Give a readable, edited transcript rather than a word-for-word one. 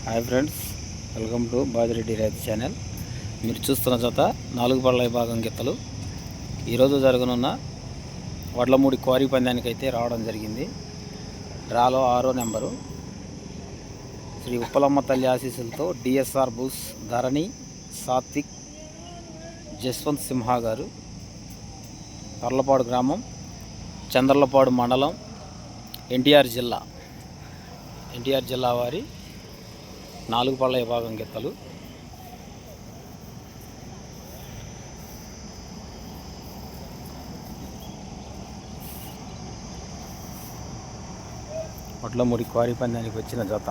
Hi friends, welcome to Bajireddy రైతు channel. మీరు చూస్తున్న జత 4 పళ్ళ విభాగం గిత్తలు ఈరోజు జరగనున్న వడ్లమూడి క్వారీ పందానికి అయితే రావడం జరిగింది. డ్రాలో 6వ నెంబరు శ్రీ ఉప్పలమ్మ తల్లి ఆశీస్సులతో డిఎస్ఆర్ బూస్, ధరణి, సాత్విక్, జస్వంత్ సింహ గారు, తర్లపాడు గ్రామం, చంద్రలపాడు మండలం, ఎన్టీఆర్ జిల్లా వారి 4 పళ్ళ విభాగం గిత్తలు. వడ్లమూడి క్వారీ పందానికి వచ్చిన జత.